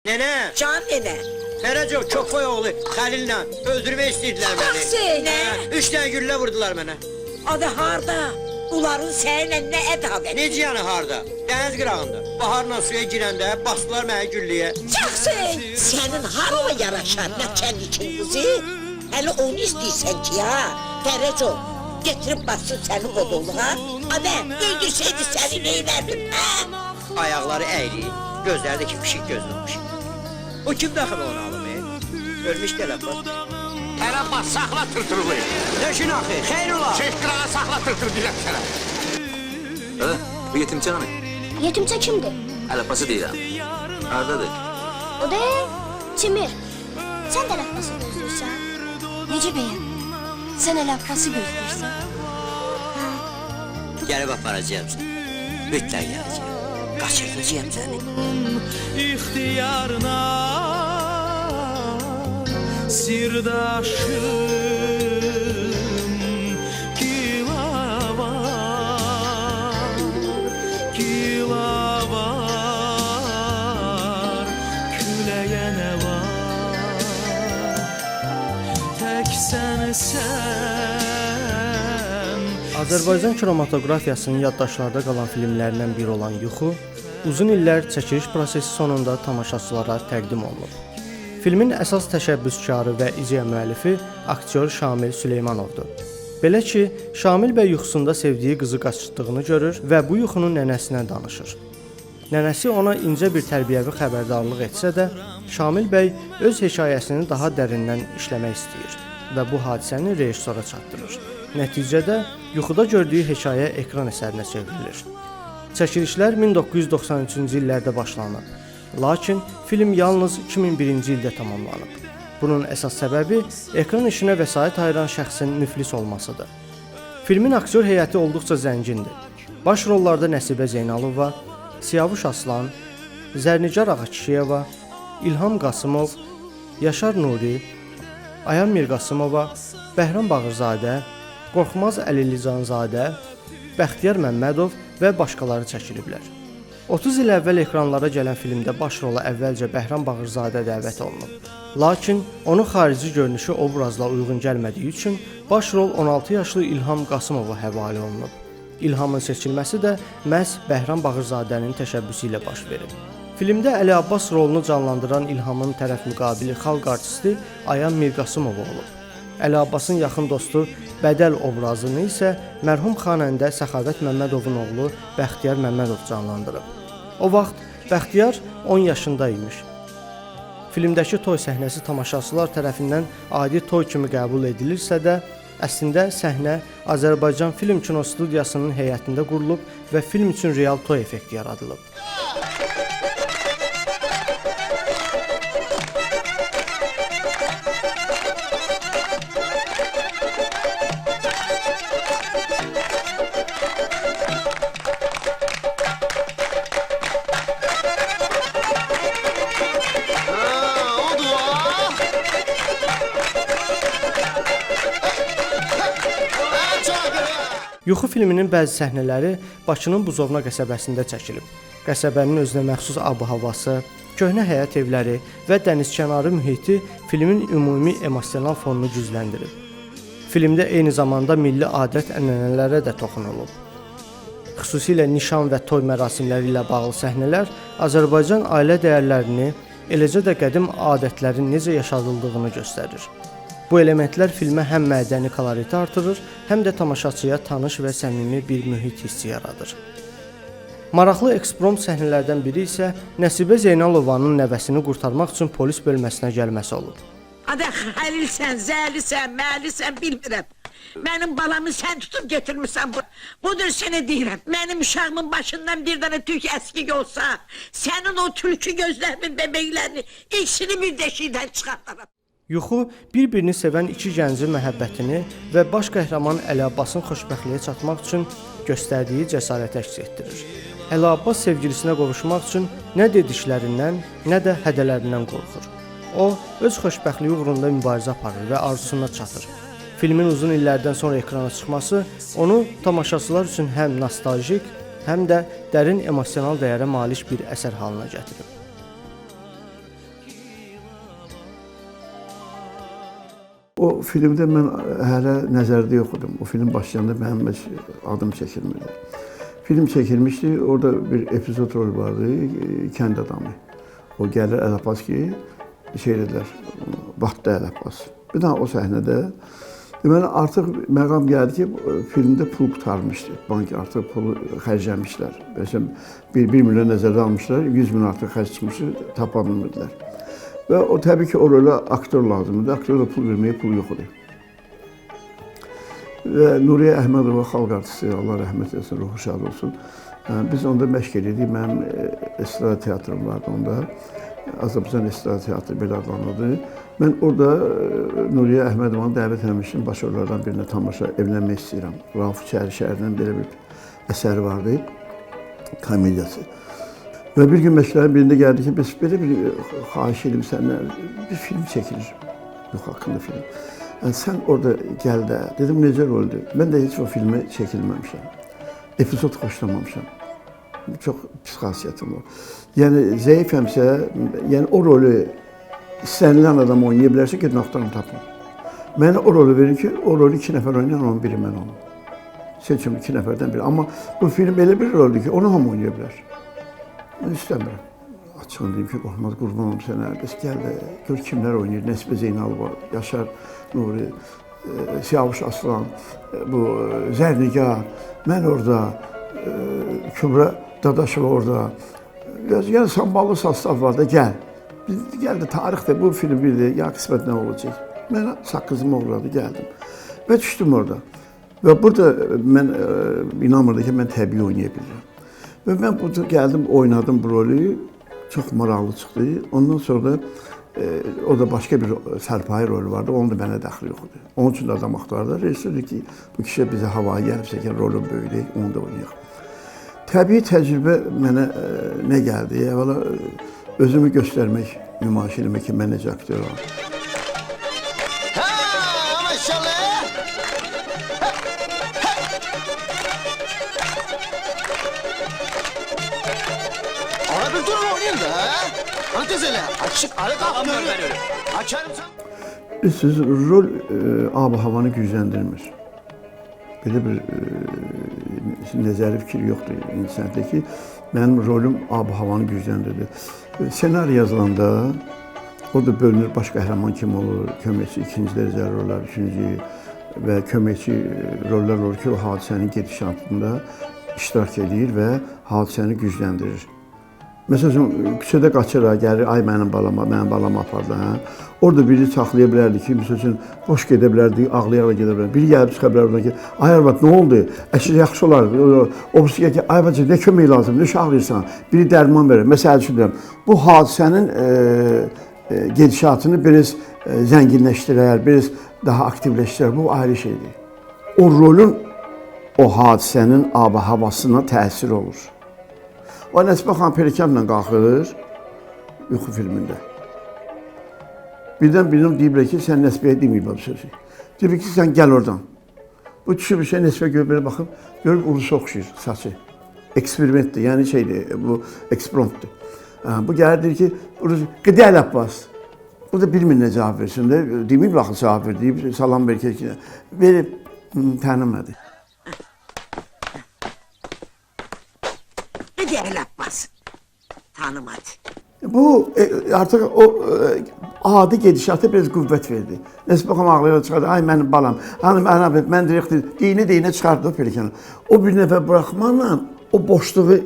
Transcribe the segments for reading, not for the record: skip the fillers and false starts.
Nene, Can nene. Fərəcov Çoxboy oğlu Xəlillə öldürmək istəyirdilər məni. Hüseynə. 3 dənə güllə vurdular mənə. Adı harda? Bunların səninlə nə ədavət? Necə yəni harda? Dəniz qırağında. Baharla suya girəndə basdılar mənə gülləyə. Çaxsı. Sənin harama yaraşar nəçənlikin qızı? Hələ onu istəyirsən ki ya. Fərəcov, getirib bassın səni odoluğa. Adə, öldürsəydi səni neynərdin, hə? Ayaqları əyri, gözləri də ki pişik gözlüymüş. O kim daxil onu alım, Ölmüş tələbbas. Tələbbas, saxla tırtırılı. Döşün axı, xeyr ola. Çek qırağa saxla tırtır dilək sənə. Bu yetimçe hani? Yetimçe kimdi? Ələbbası deyirəm. Haradadır? O da Çimir. Sen de Labbası gözlürsen. Necip beyim, sen de Labbası gözlürsen. Gəlib aparacağım səni. Mütləq gələcəm. Qaçırtacağım səni. İhtiyarına sirdaşım kilavar küleye ne var tek sen Azərbaycan kinematografiyasının yaddaşlarda qalan filmlərindən biri olan Yuxu, uzun illər çəkiliş prosesi sonunda tamaşaçılara təqdim olunub. Filmin əsas təşəbbüskarı və ideya müəllifi aktyor Şamil Süleymanovdur. Belə ki, Şamil bəy yuxusunda sevdiyi qızı qaçırtdığını görür və bu yuxunun nənəsinə danışır. Nənəsi ona incə bir tərbiyəvi xəbərdarlıq etsə də, Şamil bəy öz hekayəsini daha dərindən işləmək istəyir və bu hadisəni rejissora çatdırır. Nəticədə yuxuda gördüyü hekayə ekran əsərinə çevrilir. Çəkilişlər 1993-cü illərdə başlanıb, lakin film yalnız 2001-ci ildə tamamlanıb. Bunun əsas səbəbi ekran işinə vəsait ayıran şəxsin müflis olmasıdır. Filmin aktyor heyəti olduqca zəngindir. Baş rollarda Nəsibə Zeynalova, Siyavuş Aslan, Zərnicar Ağakişiyeva, İlham Qasımov, Yaşar Nuri, Ayan Mirqasımova, Bəhram Bağırzadə, Qorxmaz Əlilicanzadə, Bəxtiyar Məmmədov və başqaları çəkiliblər. 30 il əvvəl ekranlara gələn filmdə baş rola əvvəlcə Bəhram Bağırzadə dəvət olunub. Lakin onun xarici görünüşü obrazla uyğun gəlmədiyi üçün baş rol 16 yaşlı İlham Qasımova həvalə olunub. İlhamın seçilməsi də məhz Bəhram Bağırzadənin təşəbbüsü ilə baş verib. Filmdə Əli Abbas rolunu canlandıran İlhamın tərəf müqabili xalq artisti Ayan Mirqasımova olub. Əli Abbasın yaxın dostu Bədəl obrazını isə mərhum xanəndə Səxavət Məmmədovun oğlu Bəxtiyar Məmmədov canlandırıb. O vaxt Bəxtiyar 10 yaşında imiş. Filmdəki toy səhnəsi tamaşaçılar tərəfindən adi toy kimi qəbul edilirsə də, əslində səhnə Azərbaycan Film Kino Studiyasının heyətində qurulub və film üçün real toy effekti yaradılıb. Yuxu filminin bəzi səhnələri Bakının Buzovna qəsəbəsində çəkilib. Qəsəbənin özünə məxsus ab-havası, köhnə həyət evləri və dənizkənarı mühiti filmin ümumi emosional fonunu gücləndirib. Filmdə eyni zamanda milli adət-ənənələrə də toxunulub. Xüsusilə nişan və toy mərasimləri ilə bağlı səhnələr Azərbaycan ailə dəyərlərini, eləcə də qədim adətlərin necə yaşadıldığını göstərir. Bu elementlər filmə həm mədəni koloriti artırır, həm də tamaşaçıya tanış və səmimi bir mühit hissi yaradır. Maraqlı eksprom səhnələrdən biri isə Nəsibə Zeynalovanın nəvəsini qurtarmaq üçün polis bölməsinə gəlməsi olub. Adə Xəlilsən, Zəlisən, Məlisən bilmirəm. Mənim balamı sən tutub getirmirsən bu. Budur sənə deyirəm. Mənim uşağımın başından bir dənə tük əskik olsa, sənin o tülkü gözlərinin bəbəklərini ikisini bir deşikdən çıxartaram. Yuxu bir-birini sevən iki gəncin məhəbbətini və baş qəhrəman Əli Abbasın xoşbəxtliyə çatmaq üçün göstərdiyi cəsarəti əks etdirir. Əli Abbas sevgilisinə qovuşmaq üçün nə dediklərindən, nə də hədələrindən qorxur. O, öz xoşbəxtliyi uğrunda mübarizə aparır və arzusuna çatır. Filmin uzun illərdən sonra ekrana çıxması onu tamaşaçılar üçün həm nostaljik, həm də dərin emosional dəyərə malik bir əsər halına gətirib. O filmdə mən hələ nəzərdə yox idim. O film başlayanda mənim heç adım çəkilmirdi. Film çəkilmişdi, orada bir epizod rol vardı, kənd adamı. O gəlir Əl Abbas ki, şey dedilər, batdı Əl Abbas. Bir daha o səhnədə deməli artıq məqam gəldi ki, filmdə pul qurtarmışdı. Bank artıq pulu xərcləmişlər. Məsələn, 1 milyon nəzərdə almışlar, 100 min artıq xərc çıxmışdı, tapa bilmirdilər. Və o təbii ki, o rolə aktör lazımdır. Aktörə pul verməyə pul yox idi. Və Nuriyə Əhmədova xalq artisti, Allah rəhmət etsin, ruhu şad olsun. Biz onda məşq edirdik. Mənim estrada teatrım vardı onda. Azərbaycan estrada teatrı belə adlanırdı. Mən orada Nuriyə Əhmədovanı dəvət etmişdim. Başrollardan birinə tamaşa evlənmək istəyirəm. Rauf Çəri şəhərindən belə bir əsəri vardı, komediyası. Və bir gün məşqlərin birində gəldi ki, biz belə bir xahiş edim səndən, bir film çəkilir, yox haqqında film. Yəni, sən orada gəl də, dedim, necə roldür? Mən də heç o filmi çəkilməmişəm, epizod xoşlamamışam. Çox pis xasiyyətim var. Yəni, zəifəmsə, yəni o rolü istənilən adam oynaya bilərsə, gedin axtarım tapın. Mənə o rolü verin ki, o rolü 2 nəfər oynayan, onun biri mən olum. Seçim 2 nəfərdən biri. Amma bu film elə bir roldür ki, onu hamı oynaya bilər. Mən istəmirəm. Açığını deyim ki, qorxmaz, qurban olum sənə. Bəs gəl də, gör kimlər oynayır. Nəsibə Zeynalova, Yaşar Nuri, Siyavuş Aslan, bu Zərnigar, mən orada, Kübra Dadaşova orada. Yəni, samballı sastav var da, gəl. Gəl də, tarixdə bu film birdir, ya qismət nə olacaq? Mən saqqızıma uğradı, gəldim. Və düşdüm orada. Və burada mən inanmırdım ki, mən təbii oynaya bilirəm. Və mən burada gəldim, oynadım bu rolü, çox maraqlı çıxdı. Ondan sonra da orada başqa bir sərpayi rolü vardı, onun da mənə dəxli yox idi. Onun üçün də adam axtardı. Rejissor dedi ki, bu kişiyə bizə havaya gəlibsə ki, rolun böyüdək, onu da oynayaq. Təbii təcrübə mənə nə gəldi? Əvvəla özümü göstərmək, nümayiş eləmək ki, mən necə aktyoram. Siz rol ab-ı havanı gücləndirmir. Belə bir nəzəri fikir yoxdur insanda ki, mənim rolum ab-ı havanı gücləndirdi. Senari yazılanda orada bölünür, baş qəhrəman kim olur, köməkçi, ikinci dərəcəli rollar, üçüncü və köməkçi rollar olur ki, o hadisənin gedişatında iştirak edir və hadisəni gücləndirir. Məsələn, küçədə qaçır, gəlir, ay mənim balam apardı, hə? Orada biri saxlaya bilərdi ki, məsələn, boş gedə bilərdi, ağlayaraq gedə bilərdi. Biri gəlib çıxa bilərdi ki, ay arvad, nə oldu? Əşir yaxşı olar. O birisi gəlir ki, ay bacı, nə kömək lazım, nə ağlayırsan? Biri dərman verir. Məsəl üçün deyirəm, bu hadisənin gedişatını biraz zənginləşdirər, biraz daha aktivləşdirər. Bu ayrı şeydir. O rolun, o hadisənin ab-ı havasına təsir olur. O Nəsibə xanım Perekanla qalxır yuxu filmində. Birdən birinin deyiblər ki, sən Nəsibəyə deməyib bu sözü. Deyiblər ki, sən gəl oradan. Bu düşür bir şey, Nəsibə görüb belə baxıb, görüb ulusu oxşayır saçı. Eksperimentdir, yəni şeydir, bu ekspromptdur. Bu gəlir deyir ki, qıdə Əl Abbas. Bu da bilmir nə cavab versin də, deməyib baxıl cavab ver, deyib salam verir ki, verib tanımadı. Əl Abbas tanımadı. Bu artıq o adi gedişata biraz qüvvət verdi. Nəsibə xanım ağlayaraq çıxardı, ay mənim balam, mən direktor, deyinə çıxardı o Perekanı. O bir nəfər buraxmaqla o boşluğu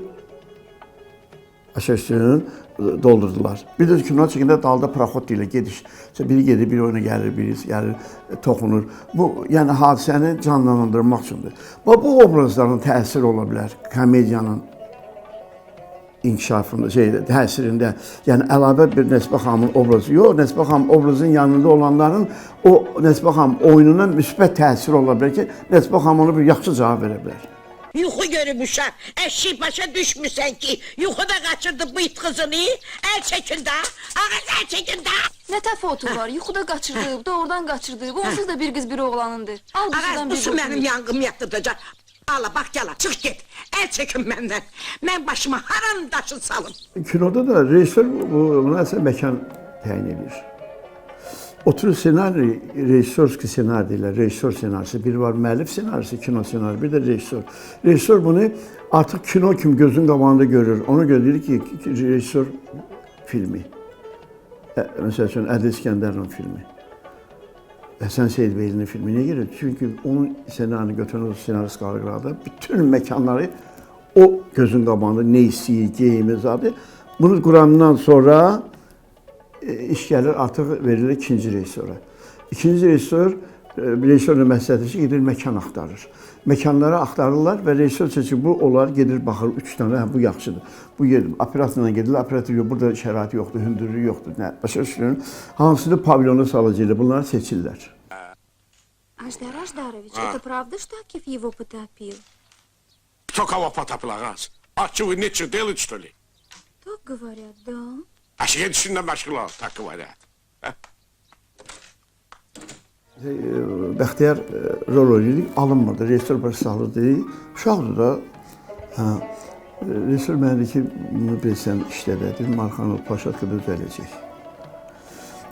aşağı üstünün doldurdular. Bir də kino çəkində dalda paraxod deyilə gediş. Biri gedir, biri oyuna gəlir, biri gəlir, toxunur. Bu, yəni hadisəni canlandırmaq üçündür. Bu obrazların təsiri ola bilər, komediyanın inkişafında, təsirində, yəni əlavə bir Nəsibə xanımın obrazı yox, Nəsibə xanım obrazın yanında olanların o Nəsibə xanım oyununa müsbət təsir ola bilər ki, Nəsibə xanım ona bir yaxşı cavab verə bilər. Yuxu görmüşəm, əşik başa düşmüsən ki, yuxuda qaçırdı bu it qızını, əl çəkin də, ağız əl çəkin də. Nə təfavütü var, yuxuda qaçırdı, doğrudan qaçırdı, onsuz da bir qız bir oğlanındır. Ağız, bu su mənim yanğımı yatıracaq. Ala, bax, gəla, çıx get, əl çəkin məndən. Mən başıma haranın daşını salım. Kinoda da rejissor buna əslən məkan təyin edir. Oturur senaryo, rejissorski senaryo deyirlər, rejissor senaryosu. Bir var müəllif senaryosu, kino senaryosu, bir də rejissor. Rejissor bunu artıq kino kimi gözün qabağında görür. Ona görə deyir ki, rejissor filmi. Məsəl üçün, Ədil İskəndərovun filmi. Həsən Seyidbeylinin filmi. Niyə gəlir? Çünki onun senaryonu götürən o senarist qalırlarda bütün məkanları o gözün qabağında ne istəyir, geyimi zadı. Bunu qurandan sonra iş gəlir, artıq verilir ikinci rejissora. İkinci rejissorun məsləhəti gedir, məkan axtarır. Məkanları axtarırlar və rejissor seçir, bu olar, gedir, baxır, 3 dənə, bu yaxşıdır. Bu operatorla gedirlər, operator yox, burada şəraiti yoxdur, hündürlüyü yoxdur. Başa düşürün, hansını pavilyona salacaqlar, bunları seçirlər. Аждар Аждарович, это правда, что Акиф его потопил? Кто кого потопил, Агас? А что, вы нечего делать, что ли? Так говорят, да. А сидеть işinle meşgul ol, так говорят. Bəxtiyar rol oynayır, alınmırdı, rejissor başı salırdı. Uşaqdır da, rejissor mənə deyir ki, bunu bilsən işlədə, deyir, Marxanov Paşatkada düzələcək.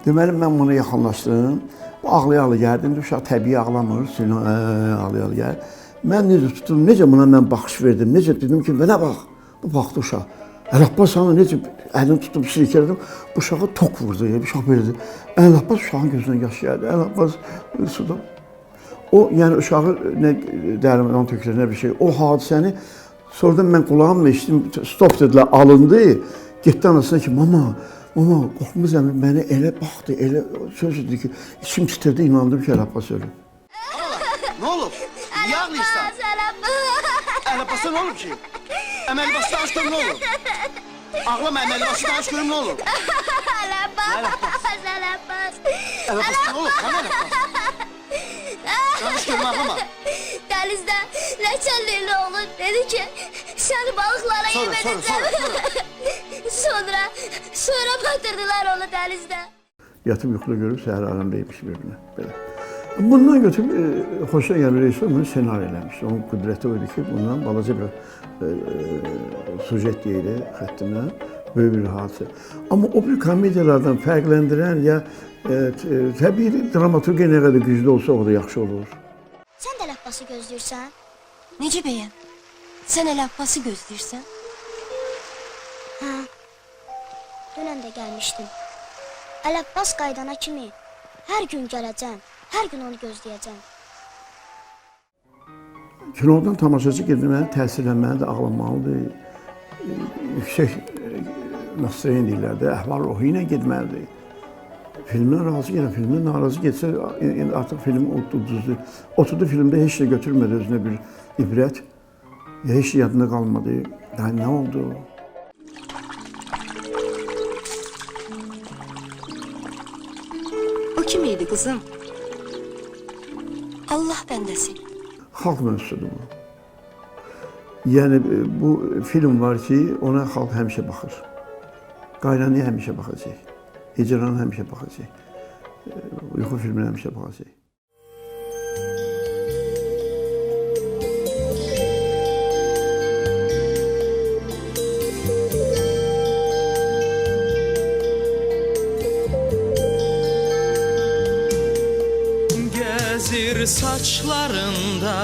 Deməli, mən buna yaxınlaşdım, ağlaya-ağlaya gəldim, uşaq təbii ağlamır, ağlaya-ağlaya gəlir. Mən necə tutdum, necə buna mən baxış verdim, necə dedim ki, mənə bax, bu baxdı uşaq. Əl-Abbas sana necə əlini tutub silkələdim, bu uşağı tok vurdu, uşaq verdi. Əl-Abbas uşağın gözündən yaş gəldi, Əl-Abbas suda. O, yəni uşağı nə dərmandan tökülür, nə bir şey, o hadisəni sonradan mən qulağımla eşitdim, stop dedilər, alındı, getdi anasına ki, mama, qorxmuz əmi mənə elə baxdı, elə söz dedi ki, içim titredi, inandım ki, Əl-Abbas ölür. Ne olur? Niye ağlıyorsun? Əl-Abbas'a ne olur ki? Əməl-Abbas'ı aç görüm ne olur? Ağlama, Əməl-Abbas'ı aç görüm ne olur? Əl-Abbas ne olur? Kan Əl-Abbas? Yanlış görüm ağlama. Denizde reçelliğin oğlu dedi ki seni balıklara yem edeceğim. Sonra batırdılar onu denizde. Yatıb yuxuda görüb səhər aramdaymış birbirine. Belə. Bundan götürüb xoşuna gələn rejissor bunu senaryo eləmiş. Onun qüdrəti oydu ki, bundan balaca bir sujet deyil, xəttindən böyük bir hadisə. Amma o bir komediyalardan fərqləndirən ya təbii dramaturgiya nə qədər güclü olsa o da yaxşı olur. Sen de Əl-Abbası gözləyirsən? Necə bəyəm? Sen Əl-Abbası gözləyirsən? Hə. Dünən də gəlmişdim. Əl-Abbas qaydana kimi hər gün gələcəm, hər gün onu gözləyəcəm. Kinodan tamaşaçı gedilməli, təsirlənməli də, ağlamalıdır. Yüksək nastroyen deyirlər də, əhval-ruhu ilə getməlidir. Filmdən razı gələn, filmdən narazı getsə artıq film uduzdur. Oturdu filmdə heç şey götürmədi özünə bir ibrət. Heç şey yadında qalmadı. Yəni nə oldu? O kimiydi kızım? Allah bəndəsi. Xalq mövzusudur bu. Yəni bu film var ki, ona xalq həmişə baxır. Qaynanaya həmişə baxacaq. Hicrana həmişə baxacaq. Yuxu filminə həmişə baxacaq. Gəzir saçlarında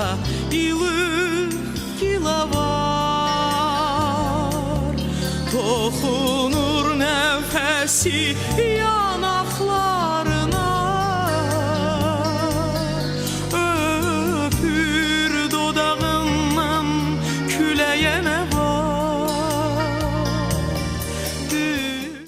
ilıq gilavar, toxunur nəfəsi yar.